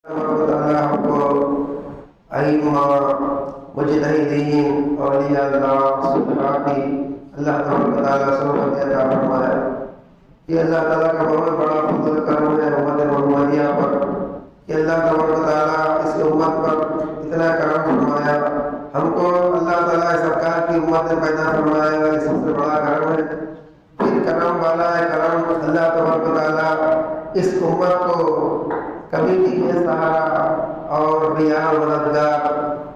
تعالیٰ ہم کو ائمہ مجتہدین اولیاء اللہ صحابہ کی اللہ تعالیٰ صحبت عطا فرمایا۔ یہ اللہ تعالیٰ کا بہت بڑا فضل کرم ہے امت محمدیہ پر کہ اللہ تعالیٰ اس امت پر اتنا کرم فرمایا۔ ہم کو اللہ تعالیٰ سرکار کی امت میں پیدا فرمایا، یہ سب سے بڑا کرم ہے۔ پھر کرم والا ہے کرم، اللہ تعالیٰ اس امت کو کبھی بھی بے سہارا اور بیان مددگار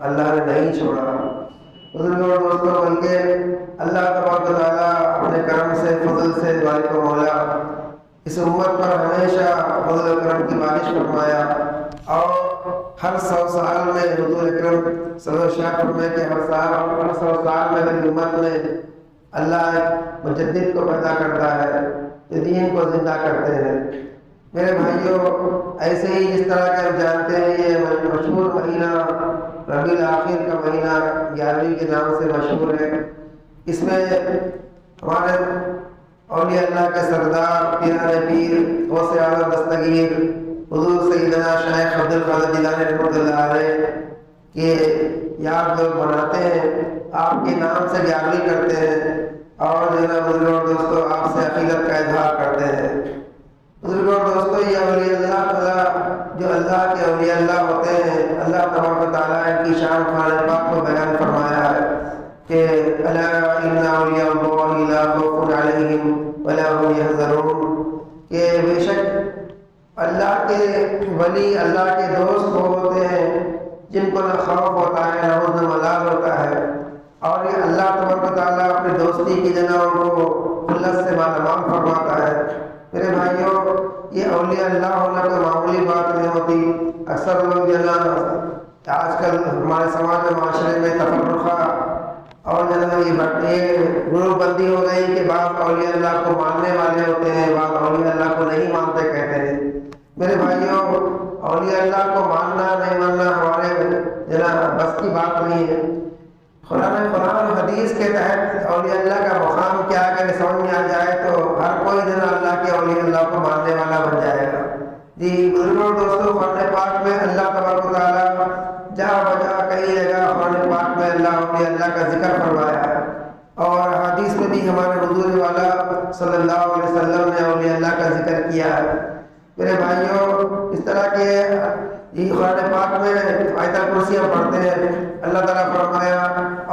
اللہ نے نہیں چھوڑا۔ بزرگوں اور دوستوں، بلکہ اللہ تبارک و تعالیٰ اپنے کرم سے فضل سے مالک و مولا اس امت پر ہمیشہ فضل و کرم کی بارش فرمایا، اور ہر 100 سال میں حضور اکرم صلی اللہ علیہ وسلم فرمائے کہ ہر 100 سال میں میری امت میں اللہ ایک مجدد کو پیدا کرتا ہے جو دین کو زندہ کرتے ہیں۔ میرے بھائیوں، ایسے ہی جس طرح کہ ہم جانتے ہیں یہ مشہور مہینہ ربیع الاخر کا مہینہ 11ویں کے نام سے مشہور ہے۔ اس میں ہمارے اولیاء اللہ کے سردار پیران پیر غوث اعظم دستگیر حضور سیدنا شیخ عبد القادر جیلانی رحمۃ اللہ علیہ کے یاد لوگ مناتے ہیں، آپ کے نام سے 11ویں کرتے ہیں، اور جو ہے نا بزرگوں اور دوستوں آپ سے عقیدت کا اظہار کرتے ہیں۔ بزرگوں اور دوستوں، یہ اولیاء اللہ تعالیٰ جو اللہ کے اولیاء اللہ ہوتے ہیں، اللہ تبارک و تعالیٰ ان کی شان قرآن پاک کو بیان فرمایا ہے کہ الا ان اولیاء اللہ لا خوف علیہم ولا هم یحزنون، کہ بے شک اللہ کے ولی اللہ کے دوست وہ ہوتے ہیں جن کو نہ خوف ہوتا ہے نہ حزن ملال ہوتا ہے، اور یہ اللہ تبارک و تعالیٰ اپنی دوستی کی جگہ ان کو خلت سے مالامال فرماتا ہے۔ میرے بھائیوں، یہ اولیاء اللہ ہونا کوئی معمولی بات نہیں ہوتی۔ اکثر لوگ جو ہے آج کل ہمارے سماج و معاشرے میں تفرقہ اور جو ہے یہ گروپ بندی ہو گئی کہ بعض اولیاء اللہ کو ماننے والے ہوتے ہیں، بعض اولیاء اللہ کو نہیں مانتے کہتے ہیں۔ میرے بھائیوں، اولیاء اللہ کو ماننا نہیں ماننا ہمارے بس کی بات نہیں ہے۔ قرآن حدیث کے تحت اولیاء اللہ کا مقام کیا ہے اگر سمجھ میں آ جائے تو ہر کوئی اللہ کے اولیاء اللہ کو ماننے والا بن جائے گا۔ جی بزرگوں اور دوستوں، قرآن پاک میں اللہ تبارک و تعالیٰ جہاں بجا کئی جگہ قرآن پاک میں اللہ اولیاء اللہ کا ذکر فرمایا ہے، اور حدیث میں بھی ہمارے حضور والا صلی اللہ علیہ وسلم نے اولیاء اللہ کا ذکر کیا ہے۔ میرے بھائیوں، اس طرح کے یہ قرآن پاک میں آیت الکرسی ہم پڑھتے ہیں، اللہ تعالیٰ فرمایا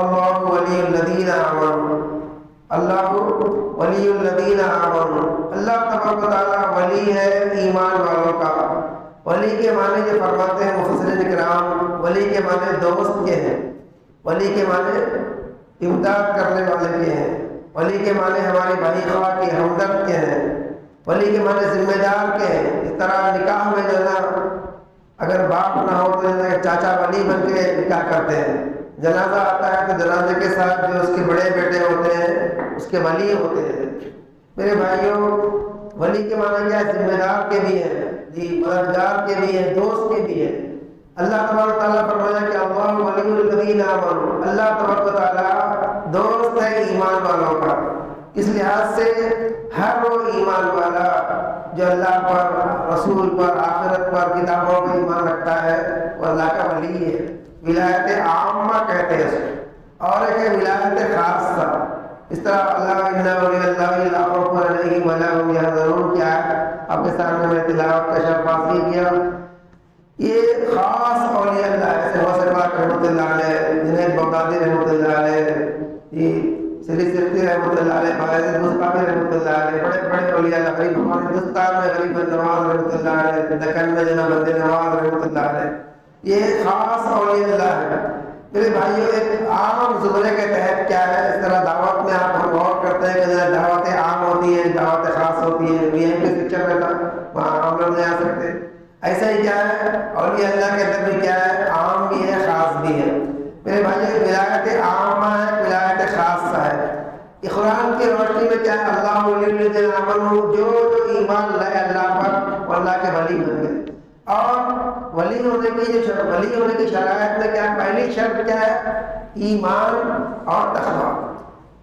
اللہ ولی الذین آمنوا، اللہ ولی الذین آمنوا، اللہ تبارک و تعالیٰ ولی ہے ایمان والوں کا۔ ولی کے معنی جو فرماتے ہیں مفسرین کرام، ولی کے معنی دوست کے ہیں، ولی کے معنی امداد کرنے والے کے ہیں، ولی کے معنی ہمارے بھائی خواہ کے ہمدرد کے ہیں، ولی کے معنی ذمہ دار کے ہیں۔ اس طرح نکاح میں جو ہے اگر باپ نہ ہو تو چاچا ولی بن کے نکاح کرتے ہیں، جنازہ آتا ہے تو جنازے کے ساتھ جو اس کے بڑے بیٹے ہوتے ہیں اس کے ولی ہوتے ہیں۔ میرے بھائیوں، ولی کے معنی کیا ہے؟ ذمہ دار کے بھی ہیں، جی مددگار کے بھی ہیں، دوست کے بھی ہیں۔ اللہ تبارک تعالیٰ فرمایا کہ اللہ ولی الذین آمنوا، اللہ تبارک تعالیٰ دوست ہے ایمان والوں کا۔ اس لحاظ سے ہر وہ ایمان والا جو اللہ پر، رسول پر، آخرت پر، کتابوں پر ایمان رکھتا ہے وہ اللہ کا ولی ہے۔ ولایت عامہ کہتے ہیں اس کو، اور ایک ہے ولایت خاصہ۔ اس طرح اللہ ان اولیاء اللہ لا خوف علیہم ولا هم یحزنون کیا ہے، آپ کے سامنے میں تلاوت کا شرف حاصل کیا۔ یہ خاص اولیاء اللہ ہے، غوث پاک رحمۃ اللہ علیہ، جنید بغدادی رحمۃ اللہ علیہ، سری سرتی رحمۃ اللہ علیہ، باعث مصطفی رحمۃ اللہ علیہ، بڑے بڑے اولیاء اللہ، غریب ہمارے ہندوستان میں غریب نواز رحمۃ اللہ علیہ، دکن میں جناب بند نواز رحمۃ اللہ علیہ، یہ خاص اولیاء اللہ ہے۔ میرے بھائیوں، ایک عام زمرے کے تحت کیا ہے، اس طرح دعوت میں آپ ہم غور کرتے ہیں کہ دعوت عام ہوتی ہے، دعوت خاص ہوتی ہے، یہ کے سکچر میں تھا وہاں ہم لوگ نہیں آ سکتے۔ ایسا ہی کیا ہے اولیاء اللہ کے اندر بھی کیا ہے، عام بھی ہے خاص بھی ہے۔ میرے بھائی، ولایت عامہ ہے، ولایت خاصہ ہے۔ یہ قرآن کی روشنی میں کیا ہے، اللہ ولی الذین آمنوا، جو ایمان لائے اللہ پر وہ اللہ کے ولی بن گئے۔ اور ولی ہونے کی شرائط میں کیا، پہلی شرط کیا ہے، ایمان اور تقویٰ۔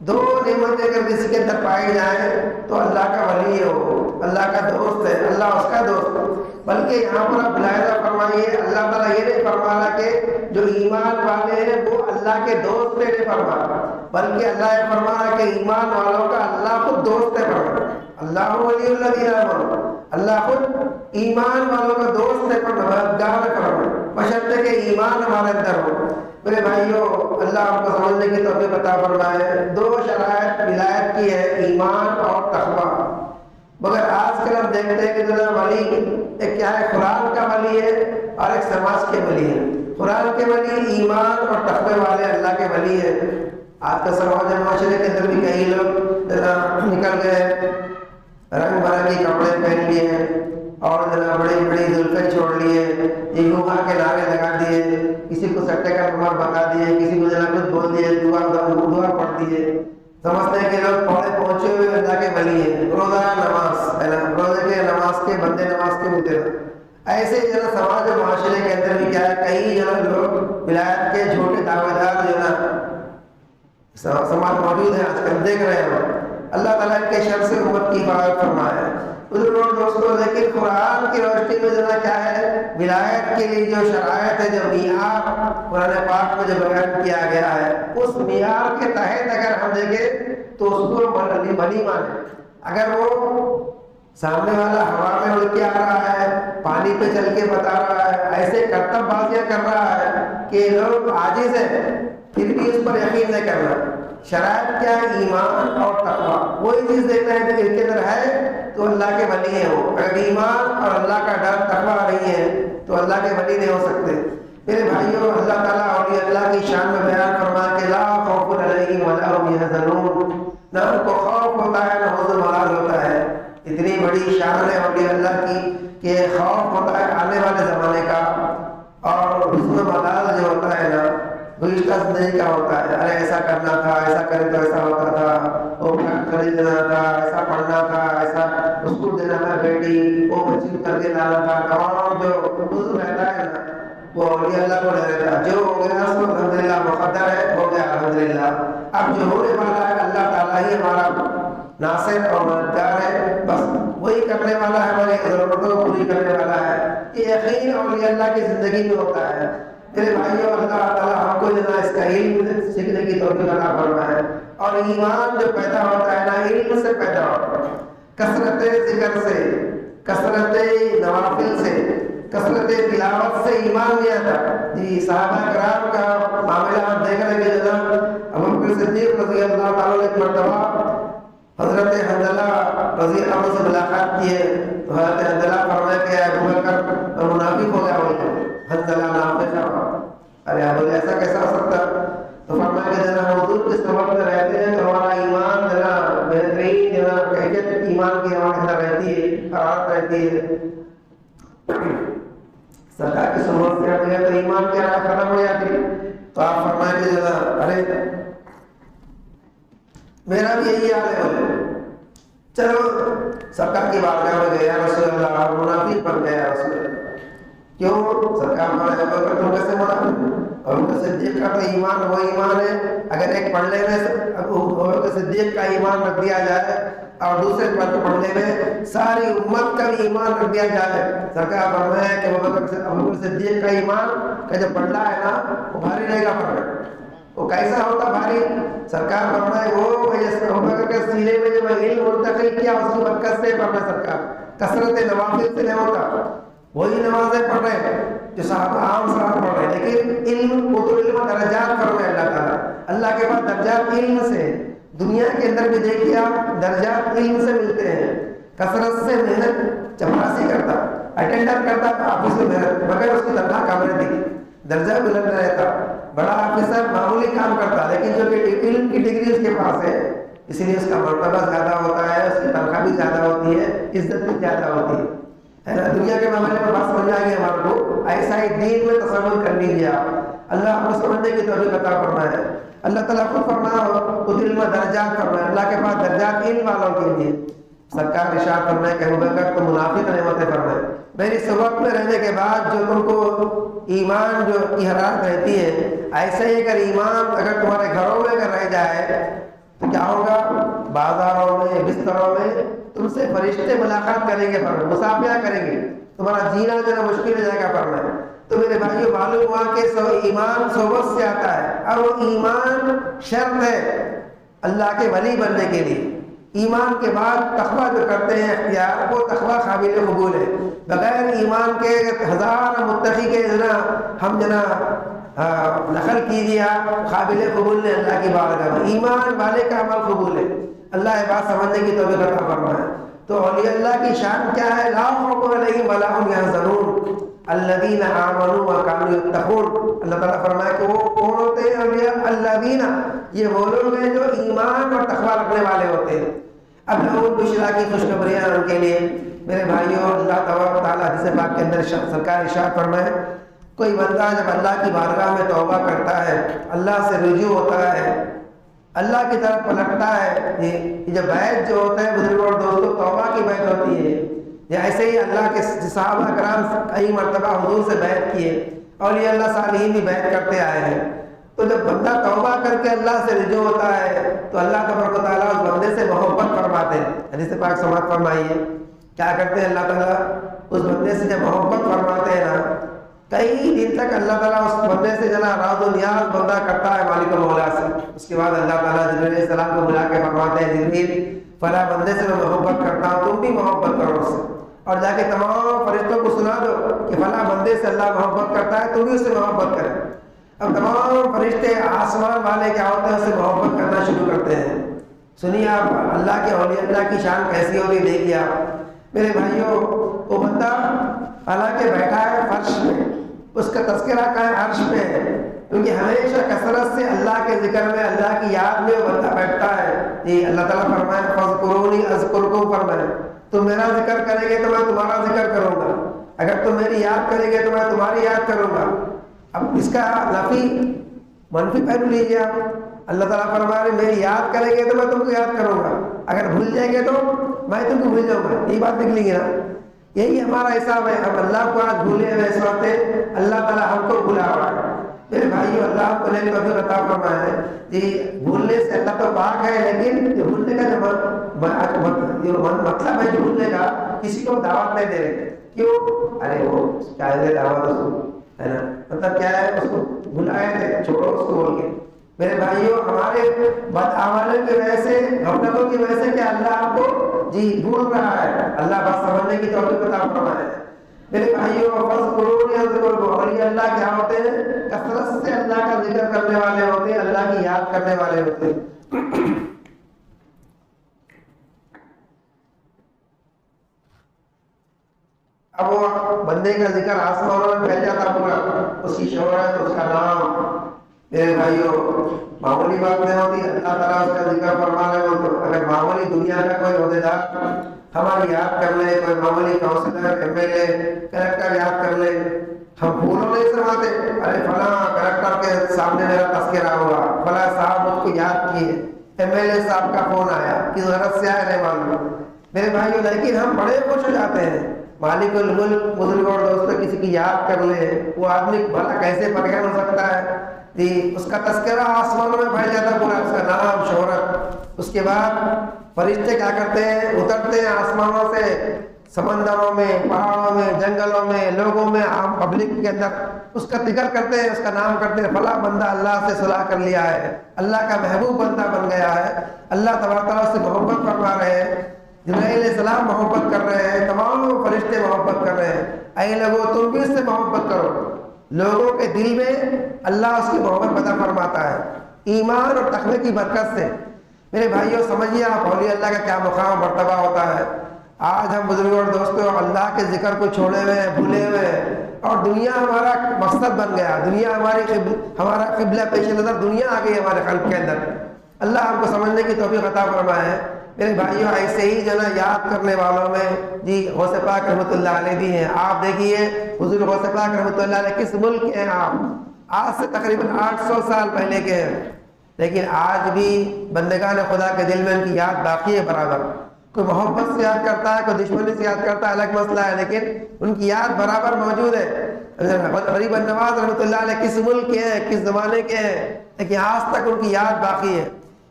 دو نعمتیں اگر کسی کے اندر پائی جائیں تو اللہ کا ولی ہے، وہ اللہ کا دوست ہے، اللہ اس کا دوست ہے۔ بلکہ یہاں پر آپ ملاحظہ فرمائیے، اللہ تعالیٰ یہ نہیں فرما رہا کہ جو ایمان والے ہیں وہ اللہ کے دوست نہیں فرما رہا، بلکہ اللہ یہ فرما رہا کہ ایمان والوں کا اللہ خود دوست ہے فرما رہا۔ اللہ ولی الذین آمنوا، اللہ خود ایمان والوں کا دوست ہے فرما رہا، مددگار ہے فرما رہا، بشرطے کہ ایمان ہمارے اندر ہو۔ میرے بھائیوں، اللہ آپ کو سمجھنے کی توفیق عطا فرمائے۔ دو شرائط ولایت کی ہے، ایمان اور تقویٰ۔ مگر آج کل ہم دیکھتے ہیں کہ جو ولی ایک کیا ہے، قرآن کا ولی ہے اور ایک سماج کے ولی ہے۔ قرآن کے ولی ایمان اور تقوی والے اللہ کے ولی ہے۔ آج کا سماج معاشرے کے اندر بھی کئی لوگ نکل گئے، رنگ برنگی کپڑے پہن لیے ہیں اور بڑی بڑی زلفیں چھوڑ لیے، یہودہ کے نعرے لگا دیے، کسی کو سٹے کا نمبر بتا دیے، کسی کو کچھ بول دیے، دعا پڑھ دیے، سمجھتے ہیں کہ لوگ پڑھے پہنچے ہوئے اللہ کے ولی ہیں۔ روزانہ نماز ہے نا، روزے کے نماز کے بندے نماز کے مجھے ایسے جو ہے سماج اور معاشرے کے اندر بھی کیا ہے، کئی جو ہے لوگ ولایت کے جھوٹے دعوے دار جو ہے نا سماج موجود ہیں، آج کل دیکھ رہے ہیں۔ اللہ تعالیٰ کے شر سے امت کی حفاظت فرمائے۔ دوستوں، لیکن قرآن کی روشنی میں جو کیا ہے، ولایت کے لیے جو شرائط ہے، جو معیار قرآن پاک میں جو بیان کیا گیا ہے، اس معیار کے تحت اگر ہم دیکھیں تو اس کو بھلی مانے۔ اگر وہ سامنے والا ہوا میں اڑ کے آ رہا ہے، پانی پہ چل کے بتا رہا ہے، ایسے کرتب بازیاں کر رہا ہے کہ لوگ عاجز ہیں، پھر بھی اس پر یقین نہیں کرنا۔ شرائط کیا ہے؟ ایمان اور تقویٰ۔ وہی چیز دیکھنا ہے کہ اس کے اندر ہے تو اللہ کے ولی ہیں وہ۔ اگر ایمان اور اللہ کا ڈر تقویٰ نہیں ہے تو اللہ کے ولی نہیں ہو سکتے۔ میرے بھائیوں، اللہ تعالیٰ اولیاء اللہ کی شان میں بیان فرمایا کہ لا خوف علیہم ولا هم يحزنون، نہ ان کو خوف ہوتا ہے نہ حزن ملال ہوتا ہے۔ اتنی بڑی شان ہے اولیاء اللہ کی کہ خوف ہوتا ہے آنے والے زمانے کا، اور حزن ملال جو ہوتا ہے نا گزشتہ زندگی کا ہوتا ہے۔ ارے ایسا کرنا تھا، ایسا کرے تو ایسا ہوتا تھا، وہ خریدنا تھا، ایسا پڑھنا تھا، ایسا اسکول دینا تھا بیٹی، وہ مسجد کر کے لانا تھا، تمام جو حزن رہتا ہے نا وہ اولیاء اللہ کو نہیں رہتا۔ جو ہو گیا سو الحمدللہ مقدر ہے، ہو گیا الحمدللہ۔ اب جو ہونے والا ہے اللہ تعالیٰ ہی ہمارا ناصر اور مددگار ہے، بس وہی کرنے والا ہے، ہماری ضرورتوں کو پوری کرنے والا ہے۔ یہ یقین اولیاء اللہ کی زندگی میں ہوتا ہے۔ میرے بھائیوں، اللہ تعالیٰ ہم کو جو ہے اس کا علم سیکھنے کی توفیق عطا فرمائے، اور ایمان جو پیدا ہوتا ہے نا علم سے پیدا ہوتا ہے، کثرت ذکر سے، کثرت نوافل سے، کثرت تلاوت سے ایمان نہیں آتا۔ جی صحابہ کرام کا معاملہ ہم دیکھ رہے ہیں کہ جناب ابوبکر صدیق رضی اللہ تعالیٰ نے ایک مرتبہ حضرت حنظلہ رضی اللہ عنہ سے ملاقات کی ہے تو حضرت حنظلہ فرمایا کہ ابوبکر منافق ہو گیا، بولتے حنظلہ نام پہ تھا۔ ارے ابو ایسا کیسا ہو سکتا؟ تو فرمایا کہ جناب حضور کے سبب میں رہتے ہیں تو ہمارا ایمان جناب بہترین جناب کیفیت ایمان کی ہمارے اندر رہتی ہے، حرارت رہتی ہے۔ سرکار کی صحبت سے ہٹ گیا تو ایمان کی حرارت ختم ہو جاتی ہے۔ تو آپ فرمائیں کہ جناب ارے میرا بھی یہی حال ہے، بولے چلو سرکار کی بارگاہ میں گیا رسول اللہ، منافق بن گیا رسول اللہ۔ کیوں؟ سرکار ہمارے تم کیسے منافق؟ اور صدیق کا تو ایمان وہ ایمان ہے، اگر ایک پڑھنے میں صدیق کا ایمان رکھ دیا جائے اور دوسرے پڑھنے میں ساری امت کا بھی ایمان رکھ دیا جائے۔ سرکار فرمایا کہ ابوبکر صدیق کا ایمان کا جو پڑھنا ہے نا وہ بھاری رہے گا، پڑھ وہ کیسا ہوتا بھاری؟ سرکار فرمائے وہ ابوبکر کے سینے میں جو علم منتقل کیا اس کی برکت سے پڑھنا، سرکار کثرت نوافل سے نہیں ہوتا۔ وہی نمازیں پڑھ رہے ہیں جو صحابہ عام صحابہ پڑھ رہے ہیں، لیکن علم کو تو علم درجات فرمائے اللہ تعالیٰ۔ اللہ کے بعد درجات علم سے، دنیا کے اندر بھی دیکھیے آپ درجات علم سے ملتے ہیں۔ کثرت سے محنت چپراسی کرتا، اٹینڈر کرتا آفس میں محنت، مگر اس کی تنخواہ کم رہتی، درجہ بلند رہتا، بڑا آفیسر معمولی کام کرتا، لیکن جو کہ علم کی ڈگری اس کے پاس ہے اس لیے اس کا مرتبہ زیادہ ہوتا ہے، اس کی تنخواہ بھی زیادہ ہوتی ہے، عزت بھی زیادہ ہوتی ہے۔ دنیا کے معاملے میں بات سمجھ آ گئی ہمارے کو، ایسا ہی دین میں تصور کر لیجیے آپ۔ اللہ آپ کو سمجھنے کی توفیق عطا فرمائے۔ اللہ تعالیٰ خود فرمایا خود علم درجات فرمائے، اللہ کے پاس درجات علم والوں کے لیے۔ سرکار ارشاد فرمائے کہ ابوبکر تو منافق نعمتیں فرمائے، میری صحبت میں رہنے کے بعد جو تم کو ایمان جو کی حرارت رہتی ہے، ایسے ہی اگر ایمان اگر تمہارے گھروں میں اگر رہ جائے تو کیا ہوگا؟ بازاروں میں، بستروں میں تم سے فرشتے ملاقات کریں گے، مسافیہ کریں گے، تمہارا جینا جو ہے مشکل ہو جائے گا فرمایا۔ تو میرے بھائیو معلوم ہوا کہ ایمان صحبت سے آتا ہے، اور وہ ایمان شرط ہے اللہ کے ولی بننے کے لیے۔ ایمان کے بعد تقویٰ جو کرتے ہیں اختیار، وہ تقویٰ قابل قبول ہے۔ بغیر ایمان کے ہزار متقی کے ہم نقل کیجیے آپ، قابل قبول نے اللہ کی بارگاہ میں۔ ایمان والے کا عمل قبول ہے، اللہ یہ بات سمجھنے کی توفیق عطا فرمائے۔ تو اولیاء اللہ کی شان کیا ہے؟ لا خوف علیہم ولا هم يحزنون الذین آمنوا وکانوا یتقون۔ اللہ تعالیٰ فرمائے کہ وہ کون ہوتے ہیں اولیاء؟ الذین، یہ وہ لوگ ہیں جو ایمان اور تقویٰ رکھنے والے ہوتے ہیں۔ اب لوگوں کو بشرا کی خوشخبریاں ان کے لیے۔ میرے بھائیوں، اللہ تبارک و تعالیٰ حدیث پاک کے اندر سرکار ارشاد فرمائے، کوئی بندہ جب اللہ کی بارگاہ میں توبہ کرتا ہے، اللہ سے رجوع ہوتا ہے، اللہ کی طرف پلٹتا ہے، یہ جب بیعت جو ہوتا ہے بزرگوں اور دوستوں، توبہ کی بیعت ہوتی ہے، یا ایسے ہی اللہ کے صحابہ کرام کئی مرتبہ حضور سے بیعت کیے، اولیاء اللہ صالحین بھی بیعت کرتے آئے ہیں۔ تو جب بندہ توبہ کر کے اللہ سے رجوع ہوتا ہے تو اللہ تبارک و تعالیٰ اس بندے سے محبت فرماتے ہیں۔ حدیث پاک سماعت فرمائیے، کیا کرتے ہیں اللہ تعالیٰ؟ اس بندے سے جب محبت فرماتے ہیں نا، کئی دن تک اللہ تعالیٰ اس بندے سے راز و نیاز بندہ کرتا ہے مالک و مولا سے۔ اس کے بعد اللہ تعالیٰ جبریل علیہ السلام کو بلا کے فرماتے ہیں، جبریل فلاں بندے سے میں محبت کرتا ہوں، تم بھی محبت کرو اس سے، اور جا کے تمام فرشتوں کو سنا دو کہ فلاں بندے سے اللہ محبت کرتا ہے، تم بھی اس سے محبت کریں۔ اب تمام فرشتے آسمان والے کیا ہوتے ہیں؟ اس سے محبت کرنا شروع کرتے ہیں۔ سنیے آپ اللہ کے اولیاء اللہ کی شان کیسی ہوگی، دیکھیے آپ میرے بھائیوں۔ وہ بندہ حالانکہ بیٹھا ہے فرش میں، اس کا تذکرہ کہاں ہے؟ عرش پہ ہے، کیونکہ ہمیشہ کثرت سے اللہ کے ذکر میں، اللہ کی یاد میں وہ بندہ بیٹھتا ہے۔ جی اللہ تعالیٰ فرمائے فاذکرونی اذکرکم، فرمائے تم میرا ذکر کریں گے تو میں تمہارا ذکر کروں گا، اگر تم میری یاد کریں گے تو میں تمہاری یاد کروں گا۔ اب اس کا نفی منفی پہلو لیجیے آپ۔ اللہ تعالیٰ فرما رہے میری یاد کریں گے تو میں تم کو یاد کروں گا، اگر بھول جائیں گے تو میں تم کو بھول جاؤں گا، یہ بات نکلیں گی نا۔ یہی ہمارا حساب ہے، ہم اللہ کو آج بھولے ہوئے اس وقت، اللہ تعالیٰ ہم کو بھلا ہوا ہے۔ میرے بھائیو، اللہ کو نے توفیق عطا فرمایا ہے جی، بھولنے سے اللہ تو پاک ہے، لیکن یہ بھولنے کا جو مطلب ہے، جو بھولنے کا کسی کو دعوت نہیں دے رہے، کیوں؟ ارے وہ کیا ہے دعوت اس کو، ہے نا، مطلب کیا ہے، اس کو بھلائے تھے، چھوڑو اس کو بول کے۔ میرے بھائیو، ہمارے بدعمالوں کی وجہ سے، غفلتوں کی وجہ سے کیا اللہ آپ کو جی بھول رہا ہے۔ اللہ بات سمجھنے کی توفیق عطا فرمائے۔ میرے بھائیو، فاذکرونی اذکرکم، اولیاء اللہ کیا ہوتے ہیں؟ کثرت سے اللہ کا ذکر کرنے والے ہوتے ہیں، اللہ کی یاد کرنے والے ہوتے ہیں۔ اب وہ بندے کا ذکر آسمانوں میں پھیل جاتا پورا، اس کی شہرت، اس کا نام۔ میرے بھائیو، معمولی بات نہیں ہوتی، اللہ تعالیٰ اس کا ذکر فرما رہے ہو تو اگر معمولی دنیا کا کوئی عہدیدار ہماری یاد کر لے، کوئی معمولی councillor, M L A, collector یاد کر لے، ہم پھولوں نہیں سماتے، ارے فلاں کلیکٹر کے سامنے میرا تذکرہ ہوا، فلاں صاحب مجھ کو یاد کیے، ایم ایل اے صاحب کا فون آیا، کس غرض سے آیا نہیں معلوم۔ میرے بھائیو، لیکن ہم بڑے خوش ہو جاتے ہیں، مالک الملک بزرگ اور دوستوں کسی کی یاد کر لے، وہ آدمی بھلا کیسے پریشان ہو سکتا ہے جی، اس کا تذکرہ آسمانوں میں پھیل جاتا پورا، اس کا نام، شہرت۔ اس کے بعد فرشتے کیا کرتے ہیں؟ اترتے ہیں آسمانوں سے، سمندروں میں، پہاڑوں میں، جنگلوں میں، لوگوں میں، عام پبلک کے اندر اس کا ذکر کرتے ہیں، اس کا نام کرتے ہیں، فلاں بندہ اللہ سے صلح کر لیا ہے، اللہ کا محبوب بندہ بن گیا ہے، اللہ تبارک تعالیٰ سے محبت فرما رہے ہیں، جبرائیل علیہ السلام محبت کر رہے ہیں، تمام فرشتے محبت کر رہے ہیں۔ اے لوگوں، تم بھی اس سے محبت کرو۔ لوگوں کے دل میں اللہ اس کی محبت پیدا فرماتا ہے ایمان اور تقوی کی برکت سے۔ میرے بھائیوں، سمجھیے آپ اولیاء اللہ کا کیا مقام مرتبہ ہوتا ہے۔ آج ہم بزرگوں اور دوستوں اللہ کے ذکر کو چھوڑے ہوئے ہیں، بھولے ہوئے ہیں، اور دنیا ہمارا مقصد بن گیا، دنیا ہمارا قبلہ پیش نظر دنیا آ گئی ہمارے قلب کے اندر۔ اللہ ہم کو سمجھنے کی توفیق عطا فرمائے۔ میرے بھائیوں، ایسے ہی جو نا یاد کرنے والوں میں جی غوث پاک رحمۃ اللہ علیہ بھی ہیں۔ آپ دیکھیے حضور غوث پاک رحمۃ اللہ علیہ کس ملک کے ہیں؟ آپ آج سے تقریباً 800 سال پہلے کے ہیں، لیکن آج بھی بندگان خدا کے دل میں ان کی یاد باقی ہے برابر۔ کوئی محبت سے یاد کرتا ہے، کوئی دشمنی سے یاد کرتا ہے، الگ مسئلہ ہے، لیکن ان کی یاد برابر موجود ہے۔ غریب النواز رحمۃ اللہ علیہ کس ملک کے ہیں، کس زمانے کے ہیں، لیکن آج تک ان کی یاد باقی ہے۔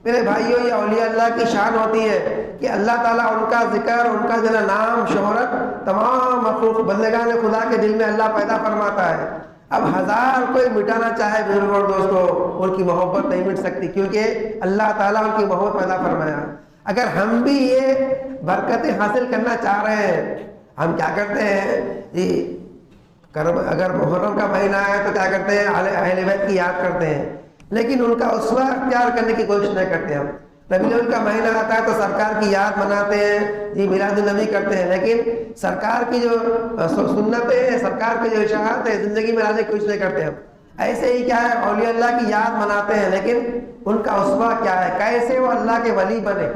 میرے بھائیوں یہ اولیاء اللہ کی شان ہوتی ہے کہ اللہ تعالیٰ ان کا ذکر، ان کا جو نام، شہرت تمام مخلوق بندگان خدا کے دل میں اللہ پیدا فرماتا ہے۔ اب ہزار کوئی مٹانا چاہے بزرگ اور دوستو، ان کی محبت نہیں مٹ سکتی، کیونکہ اللہ تعالیٰ ان کی محبت پیدا فرمایا۔ اگر ہم بھی یہ برکتیں حاصل کرنا چاہ رہے ہیں، ہم کیا کرتے ہیں جی، اگر محرم کا مہینہ ہے تو کیا کرتے ہیں، اہل بیت کی یاد کرتے ہیں، لیکن ان کا اسوہ اختیار کرنے کی کوشش نہیں کرتے ہم۔ ربیع الاول کا مہینہ آتا ہے تو سرکار کی یاد مناتے ہیں جی، میلاد النبی کرتے ہیں، لیکن سرکار کی جو سنتیں ہیں، سرکار کی جو اشاعت ہے، زندگی میں لانے کی کوشش نہیں کرتے ہم۔ ایسے ہی کیا ہے، اولیاء اللہ کی یاد مناتے ہیں، لیکن ان کا اسوہ کیا ہے، کیسے وہ اللہ کے ولی بنے،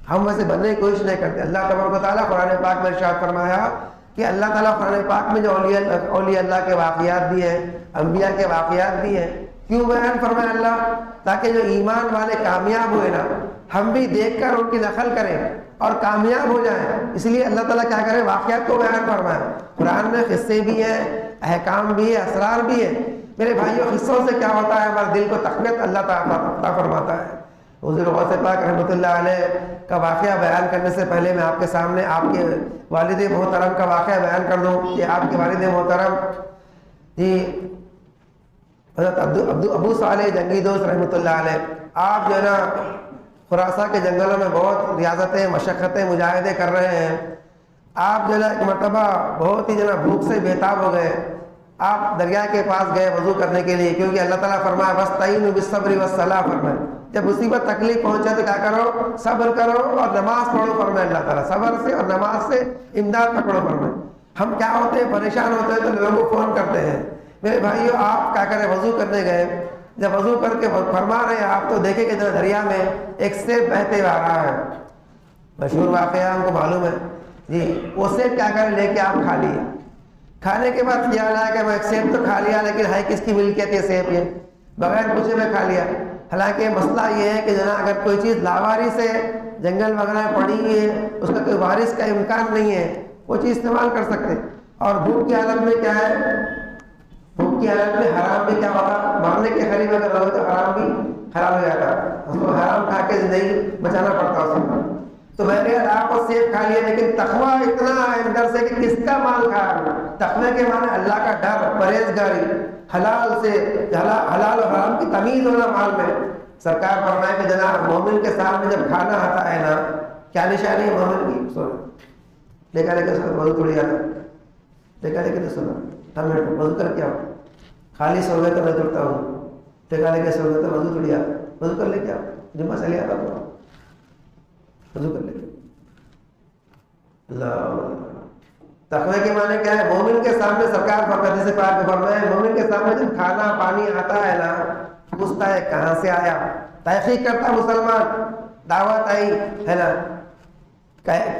ہم ویسے بننے کی کوشش نہیں کرتے۔ اللہ تبارک و تعالیٰ قرآن پاک میں ارشاد فرمایا کہ اللہ تعالیٰ قرآن پاک میں جو اولیاء اللہ کے واقعات بھی ہیں، انبیاء کے واقعات بھی ہیں، کیوں بیان فرمایا اللہ؟ تاکہ جو ایمان والے کامیاب ہوئے نا، ہم بھی دیکھ کر ان کی نقل کریں اور کامیاب ہو جائیں۔ اس لیے اللہ تعالیٰ کیا کرے، واقعات کو بیان فرمایا۔ قرآن میں قصے بھی ہیں، احکام بھی ہے، اسرار بھی ہے۔ میرے بھائیوں، قصوں سے کیا ہوتا ہے، ہمارے دل کو تقویت اللہ تعالیٰ عطا فرماتا ہے۔ حضور غوث پاک رحمۃ اللہ علیہ کا واقعہ بیان کرنے سے پہلے میں آپ کے سامنے آپ کے والد محترم کا واقعہ بیان کر دوں کہ آپ کے والد محترم جی حضرت ابو صالح جنگی دوست رحمۃ اللہ علیہ، آپ جو ہے نا خراساں کے جنگلوں میں بہت ریاضتیں، مشقتیں، مجاہدے کر رہے ہیں۔ آپ جو ہے نا ایک مرتبہ بہت ہی جو ہے نا بھوک سے بےتاب ہو گئے، آپ دریا کے پاس گئے وضو کرنے کے لیے، کیونکہ اللہ تعالیٰ فرمایا وَاسْتَعِینُوا بِالصَّبْرِ وَالصَّلَاةِ فرمائے، جب مصیبت تکلیف پہنچے تو کیا کرو، صبر کرو اور نماز پڑھو فرمائے اللہ تعالیٰ، صبر سے اور نماز سے امداد پکڑو فرمائے۔ ہم کیا ہوتے ہیں، پریشان ہوتے ہیں تو لوگوں کو فون کرتے ہیں۔ میرے بھائیو، آپ کیا کریں، وضو کرنے گئے، جب وضو کر کے فرما رہے ہیں آپ تو دیکھیں کہ دریا میں ایک سیب بہتے آ رہا ہے، مشہور واقعہ ہم کو معلوم ہے جی۔ وہ سیب کیا کریں، لے کے آپ کھا لیے، کھانے کے بعد خیال آیا کہ میں ایک سیب تو کھا لیا، لیکن ہے کس کی ملکیت ہے سیب، یہ بغیر پوچھے میں کھا لیا۔ حالانکہ مسئلہ یہ ہے کہ جناب اگر کوئی چیز لاوارث ہے، جنگل وغیرہ پڑی ہوئی ہے، اس کا کوئی وارث کا امکان نہیں ہے، وہ چیز استعمال کر سکتے۔ اور بھوک کی حالت میں کیا ہے، بھوک کی حالت میں حرام بھی کیا ہوتا، مرنے کے قریب اگر رہو تو حرام بھی حلال ہو جاتا، اس کو حرام کھا کے زندگی بچانا پڑتا اس کو۔ تو میں نے آپ کو سیب کھا لیا، لیکن تقویٰ اتنا ہے اندر سے کہ کس کا مال کھایا۔ تقوی کے معنی اللہ کا ڈر، پرہیزگاری، حلال سے حلال و حرام کی تمیز ہونا مال میں۔ سرکار فرمائے کہ جناب مومن کے سامنے جب کھانا آتا ہے نا، کیا نشانی ہے مومن کی، سونا دیکھا لے کے وضو توڑ جاتا، دیکھا لے کے سونا، ہم وضو کر کے آؤ، خالی سو گئے تو میں توڑتا ہوں، دیکھا لے کے سو گئے تو وضو توڑ جاتا، وضو کر لے کے آؤ، جمعہ چلے آتا تو وضو کر لے کے۔ اللہ تقوی کے معنی کیا ہے، مومن کے سامنے سرکار فرماتے سے پاک میں فرمایا، مومن کے سامنے جب کھانا پانی آتا ہے نا، پوچھتا ہے کہاں سے آیا، تحقیق کرتا مسلمان، دعوت آئی ہے نا،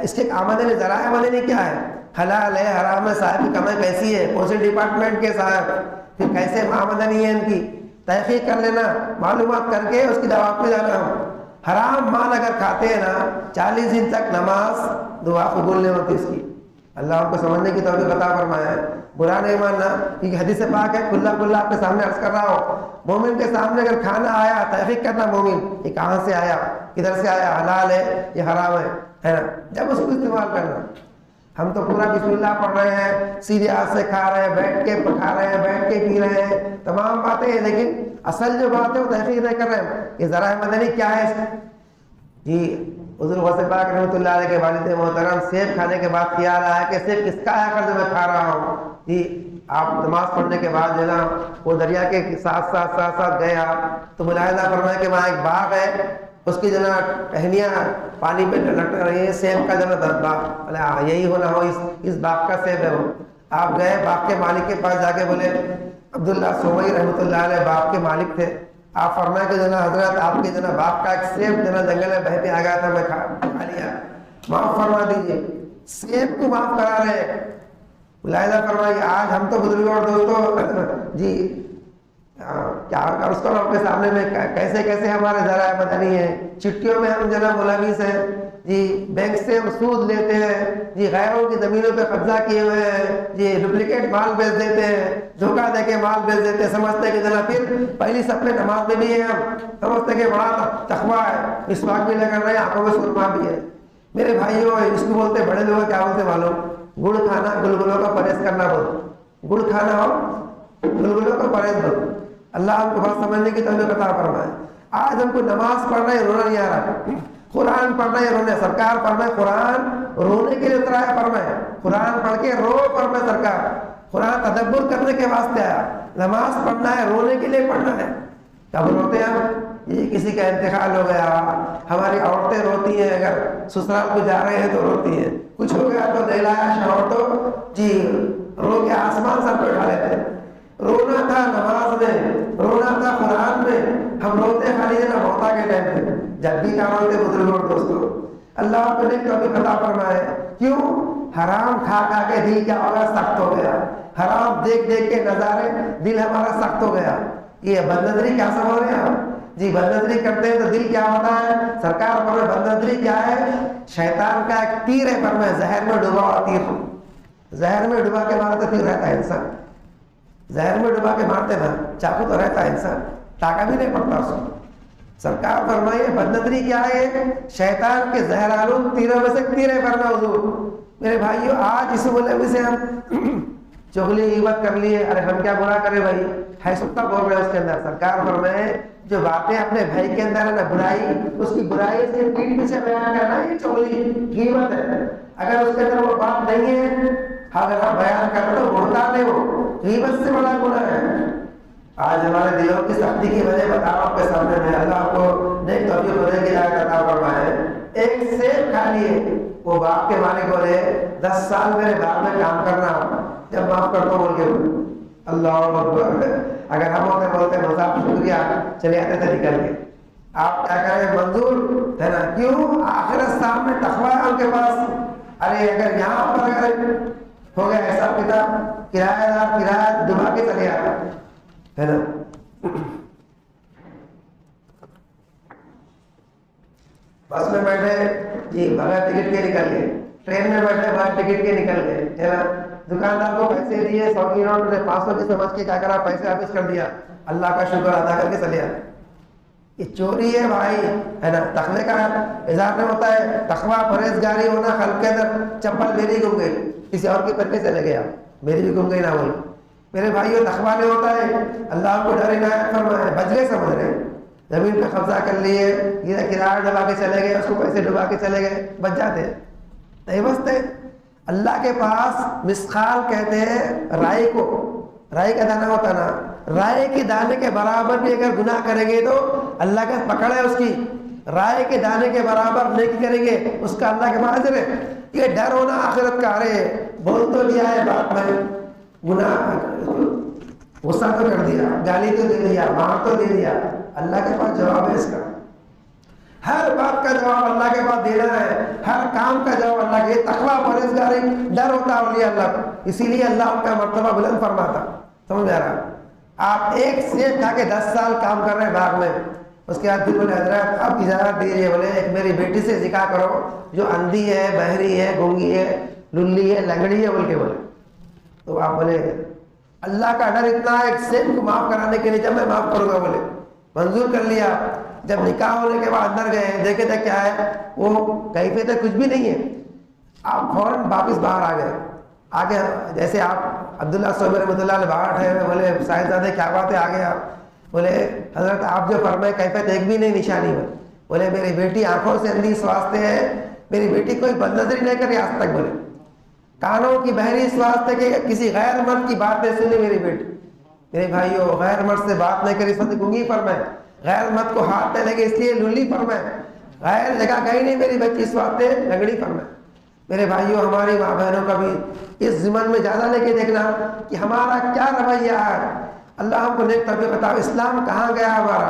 اس کے آمدنی ذرائع آمدنی کیا ہے، حلال ہے حرام ہے، صاحب کی کمائی کیسی ہے، کون سے ڈپارٹمنٹ کے صاحب، پھر کیسے آمدنی ہے ان کی، تحقیق کر لینا، معلومات کر کے اس کی دعوت پہ جانا۔ حرام مال اگر کھاتے ہیں نا، 40 دن تک نماز دعا قبول نہیں ہوتی اس کی۔ اللہ آپ کو سمجھنے کی توفیق عطا فرمایا ہے، برا نہیں ماننا، کیونکہ حدیث پاک ہے، کھلا آپ کے سامنے عرض کر رہا ہوں، مومن کے سامنے اگر کھانا آیا، تحقیق کرنا مومن یہ کہاں سے آیا، کدھر سے آیا، حلال ہے یہ حرام ہے نا، جب اس کو استعمال کرنا۔ ہم تو پورا بسم اللہ پڑھ رہے ہیں، سیدھے ہاتھ سے کھا رہے ہیں، بیٹھ کے کھا رہے ہیں، بیٹھ کے پی رہے ہیں، تمام باتیں ہیں، لیکن اصل جو بات ہے وہ تحقیق نہیں کر رہے ہیں، یہ ذرائع آمدنی کیا ہے جی۔ حضور غوث پاک رحمۃ اللہ علیہ کے والد محترم سیب کھانے کے بعد خیال آیا کہ سیب کس کا آیا کر جو میں کھا رہا ہوں جی۔ آپ نماز پڑھنے کے بعد جو نا وہ دریا کے ساتھ گئے آپ تو ملاحظہ فرمائے کہ وہاں ایک باغ ہے، اس کی جو نا ٹہنیاں پانی پہ لٹک رہی ہیں، سیب کا جو نا باغ، یہی ہونا ہو اس باغ کا سیب ہے وہ۔ آپ گئے باغ کے مالک کے پاس، جا کے بولے، عبداللہ سومئی رحمۃ اللہ علیہ باغ کے مالک تھے، آپ فرمائے کہ جناب حضرت آپ کے جناب باغ کا ایک سیب جناب جنگل میں بہتے آ گیا تھا، میں کھا لیا، معاف فرما دیجیے۔ سیب کو معاف کرا رہے، ملاحظہ فرمائیے، آج ہم تو بزرگوں اور دوستوں جی کیا اس کو اپنے سامنے میں کیسے ہمارے ذرائع آمدنی ہیں، چٹیوں میں ہم جناب ملوث ہیں، جی بینک سے ہم سود لیتے ہیں، جی غیروں کی زمینوں پہ قبضہ کیے ہوئے ہیں، جی ڈپلیکیٹ مال بیچ دیتے ہیں، دھوکہ دے کے مال بیچ دیتے ہیں، سمجھتے ہیں کہ جناب پھر پہلی صف میں نماز میں بھی ہے، ہم سمجھتے ہیں کہ بڑا تقویٰ ہے، مسواک بھی لگا رہے ہیں، آنکھوں میں سرما بھی ہے۔ میرے بھائیوں اس کو بولتے بڑے لوگ کیا بولتے معلوم؟ گڑ کھانا گلگلوں کا پرہیز کرنا بولتے، گڑ کھانا ہو گلگلوں کا پرہیز بولتے۔ اللہ ہم کو بات سمجھنے کی توفیق عطا فرمائے۔ آج ہم کو نماز پڑھ رہے رونا نہیں آ رہا، قرآن پڑھ رہے رونے، سرکار فرمائے قرآن رونے کے لیے اترا ہے، فرمائے قرآن پڑھ کے رو، فرمائے سرکار قرآن تدبر کرنے کے واسطے آیا، نماز پڑھنا ہے رونے کے لیے پڑھنا ہے۔ کب روتے ہیں ہم؟ یہ کسی کا انتقال ہو گیا، ہماری عورتیں روتی ہیں، اگر سسرال کو جا رہے ہیں تو روتی ہیں، کچھ ہو گیا تو دہلایا شوہر تو جی رو کے آسمان سر پہ اٹھا لیتے ہیں۔ رونا تھا نماز میں، رونا تھا قرآن میں، ہم روتے خالی ہے نا موتا کے ٹائم پہ، جب بھی کام ہوتے بزرگ اور دوستوں۔ اللہ آپ نے کبھی عطا فرمائے، کیوں؟ حرام کھا کھا کے دل کیا ہوگا؟ سخت ہو گیا، حرام دیکھ دیکھ کے نظارے دل ہمارا سخت ہو گیا۔ یہ بدنظری کیا سمجھ رہے ہیں آپ؟ جی بدنظری کرتے ہیں تو دل کیا ہوتا ہے؟ سرکار پر بدنظری کیا ہے؟ شیطان کا ایک تیر ہے، پر میں زہر میں ڈوبا ہوا تیر، زہر میں ڈوبا کے مارتے پھر رہتا ہے انسان، زہر میں ڈوبا کے مارتے نا چاقو تو رہتا ہے انسان، ٹاکا بھی نہیں پڑتا اس کو۔ سرکار فرمائیے بدنظری کیا ہے؟ شیطان کے زہر آلود تیروں میں سے تیر ہے، فرمائے حضور۔ میرے بھائیوں آج اس ملے سے ہم چغلی غیبت کر لیے، ارے ہم کیا برا کرے بھائی، ہے سکتا بول رہے اس کے اندر۔ سرکار فرمائے جو باتیں اپنے بھائی کے اندر ہے نا برائی، اس کی برائی اس کے پیٹ پیچھے بیان کرنا یہ چغلی غیبت ہے۔ اگر اس کے اندر وہ بات نہیں ہے، اگر ہم بیان کریں تو بڑھتا نہیں، وہ غیبت سے بڑا گناہ ہے۔ آج ہمارے دلوں کی سختی کی وجہ بتا رہا ہوں آپ کے سامنے میں، اللہ آپ کو نیک توفیق دے کے آیت عطا فرمائے۔ ایک سیب کھا لیے، وہ باپ کے مالک بولے 10 سال میرے باپ میں کام کرنا، جب معاف کر دو بول کے اللہ اکبر۔ اگر ہم ہوتے بولتے مذاق شکریہ چلے آتے تھے نکل کے، آپ کیا کریں منظور ہے نا، کیوں؟ آخرت سامنے تقویٰ ہے ان کے پاس۔ ارے اگر یہاں پر اگر ہو گیا حساب کتاب، کرایہ دار کرایہ دبا کے چلے آتا ہے نا۔ بس میں بیٹھے جی بغیر ٹکٹ کے نکل گئے، ٹرین میں بیٹھے بغیر ٹکٹ کے نکل گئے ہے نا، دکاندار کو پیسے دیے 100 کی نوٹ سے 500 کی سمجھ کے کیا کرا، پیسے واپس کر دیا، اللہ کا شکر ادا کر کے چلے آئے۔ یہ چوری ہے بھائی ہے نا، تقوی کا اظہار نہیں ہوتا ہے، تقویٰ پرہیزگاری ہونا قلب کے اندر۔ چپل میری گم گئی، کسی اور کے پر کے چلے گیا، میری بھی گم گئی نہ بول۔ میرے بھائیوں تقویٰ نہیں ہوتا ہے، اللہ کو ڈر عنایت فرمائے، بچ گئے سمجھ رہے، زمین پہ قبضہ کر لیے، یہ کرایہ ڈبا کے چلے گئے، اس کو پیسے ڈبا کے چلے گئے، بچ جاتے نہیں بچتے۔ اللہ کے پاس مسقال کہتے ہیں رائے کو، رائے کا دانہ ہوتا نا، رائے کے دانے کے برابر بھی اگر گناہ کریں گے تو اللہ کا پکڑ ہے اس کی، رائے کے دانے کے برابر نیکی کریں گے اس کا اللہ کے پاس اجر ہے۔ یہ ڈر ہونا آخرت کا، ارے بول تو دیا ہے بات میں، گناہ غصہ تو کر دیا، گالی تو دے دیا، مار تو دے دیا، اللہ کے پاس جواب ہے اس کا۔ ہر بات کا جواب اللہ کے پاس دینا ہے، ہر کام کا جواب اللہ کے۔ تقویٰ پرہیزگاری ڈر ہوتا ہے اولیاء اللہ کو، اسی لیے اللہ ان کا مرتبہ بلند فرماتا۔ سمجھ آ رہا؟ آپ ایک سیب کھا کے 10 سال کام کر رہے ہیں باغ میں، اس کے بعد پھر بولے حضرت آپ اجازت دیجیے، بولے ایک میری بیٹی سے ذکا کرو جو اندھی ہے، بہری ہے، گونگی ہے، للی ہے، لنگڑی ہے بول کے بولے، تو آپ بولے اللہ کا ڈر اتنا ہے، ایک سیب کو معاف کرانے کے لیے جب میں معاف کروں گا بولے، منظور کر لیا۔ جب نکاح ہونے کے بعد اندر گئے، دیکھے تھے کیا ہے، وہ کیفیت ہے کچھ بھی نہیں ہے، آپ فوراً واپس باہر آ گئے۔ آگے جیسے آپ عبداللہ صوبی رحمۃ اللہ علیہ باہر ٹھہرے ہوئے، بولے صاحبزادے کیا بات ہے، آگے آپ بولے حضرت آپ جو فرمائے کیفیت ایک بھی نہیں نشانی میں، بولے میری بیٹی آنکھوں سے اندھی اس واسطے ہے، میری بیٹی کوئی بدنظری نہیں کری آج تک، بولے کانوں کی بہری اس واسطے کہ کسی غیر مرد کی بات نہیں سنی میری بیٹی۔ میرے بھائیو غیر مرد سے بات نہیں کری اس وقت گونگی فرمائے، غیر مرد کو ہاتھ نہیں لگے اس لیے للی فرمائے، غیر جگہ گئی نہیں میری بچی اس واسطے لنگڑی فرمائے۔ میرے بھائیو ہماری ماں بہنوں کا بھی اس ضمن میں زیادہ لے کے دیکھنا کہ ہمارا کیا رویہ ہے۔ اللہ ہم کو نیک توفیق عطا، اسلام کہاں گیا ہمارا،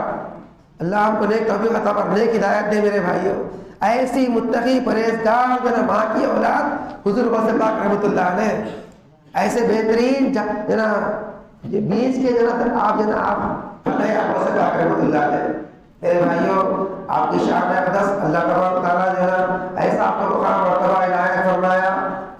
اللہ ہم کو نیک توفیق عطا پر نیک ہدایت دے۔ میرے بھائیو ایسی متقی پرہیزگار جو نا ماں کی اولاد حضور غوث پاک رحمۃ اللہ علیہ، ایسے بہترین جو نا بیج کے جو نا آپ جو نا آپ غوث پاک رحمۃ اللہ علیہ۔ میرے بھائیو آپ کی شان اقدس اللہ تبارک و تعالیٰ جو ہے ایسا آپ کو مقام مرتبہ عنایت فرمایا.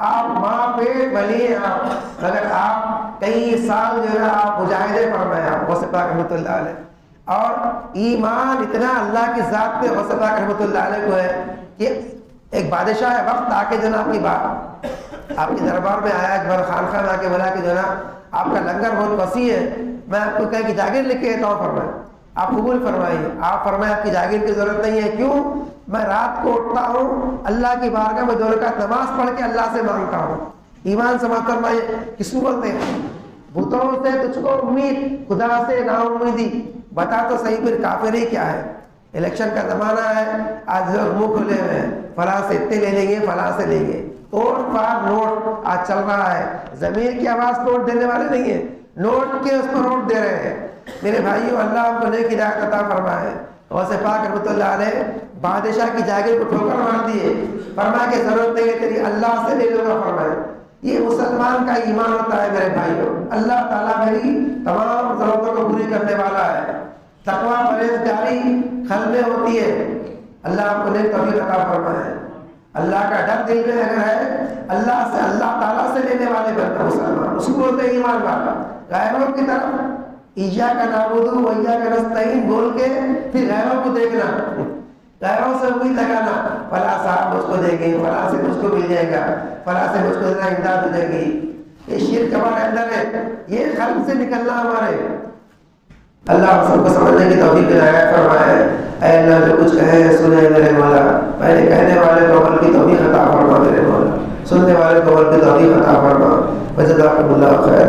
آپ ماں پیٹ بلی ہیں آپ، مگر آپ کئی سال جو ہے آپ مجاہدے فرمایا غوث پاک رحمۃ اللہ علیہ. اور ایمان اتنا اللہ کی ذات پہ غوث پاک رحمۃ اللہ علیہ کو ہے کہ ایک بادشاہ وقت آ کے جناب کی بات آپ کے دربار میں آیا، اکبر خان خان آ کے بولا کہ جناب آپ کا لنگر بہت وسیع ہے، میں آپ کو کہیں کہ جاگیر لکھ کے دیتا ہوں. فرمائے آپ قبول فرمائیے. آپ فرمائے آپ کی جاگیر کی ضرورت نہیں ہے. کیوں؟ میں رات کو اٹھتا ہوں اللہ کی بارگاہ میں 2 رکعت نماز پڑھ کے اللہ سے مانگتا ہوں. ایمان سماعت فرمائیے. کس کو بولتے ہیں؟ بتوں سے تجھ کو امید، خدا سے نا امیدی. بتا تو صحیح پھر کافر ہی کیا ہے؟ الیکشن کا زمانہ ہے، آج لوگ منہ کھلے ہوئے ہیں، فلاں سے اتنے لے لیں گے، فلاں سے لیں گے. ووٹ فار نوٹ آج چل رہا ہے. ضمیر کی آواز نوٹ دینے والے نہیں ہیں، نوٹ کے اس پر ووٹ دے رہے ہیں. میرے بھائیو، اللہ ہم کو نیک ہدایت عطا فرمائے. غوث پاک رحمۃ اللہ علیہ بادشاہ کی جاگیر کو ٹھوکر مار دیے. فرمایا کہ ضرورت نہیں ہے تیری، اللہ سے لے لوں گا. فرمائے یہ مسلمان کا ایمان ہوتا ہے میرے بھائیو. اللہ تعالیٰ میری تمام ضرورتوں کو پوری کرنے والا ہے. تقویٰ پرہیزگاری قلب میں ہوتی ہے. اللہ ہم کو نیک توفیق عطا فرمائے. اللہ کا ڈر دل میں اگر ہے، اللہ سے، اللہ تعالیٰ سے لینے والے بنتا مسلمان، اس کو بولتے ہیں ایمان والا. غیروں کی طرف ایاک نعبد و ایاک نستعین بول کے پھر غیروں کو دیکھنا، غیروں سے امید لگانا، فلاں صاحب مجھ کو دے گی، فلاں سے مجھ کو مل جائے گا، فلاں سے مجھ کو اتنا امداد ہو جائے گی. یہ شرک ہمارے اندر ہے، یہ قلب سے نکلنا ہمارے. اللہ ہم سب کو سمجھنے کی توفیق عنایت فرمائے. اے اللہ جو کچھ کہے سنے میرے مولا، پہلے کہنے والے کو عمل کی توفیق عطا فرما میرے مولا، سننے والے کو عمل کی توفیق عطا فرما. وجزاکم اللہ خیر.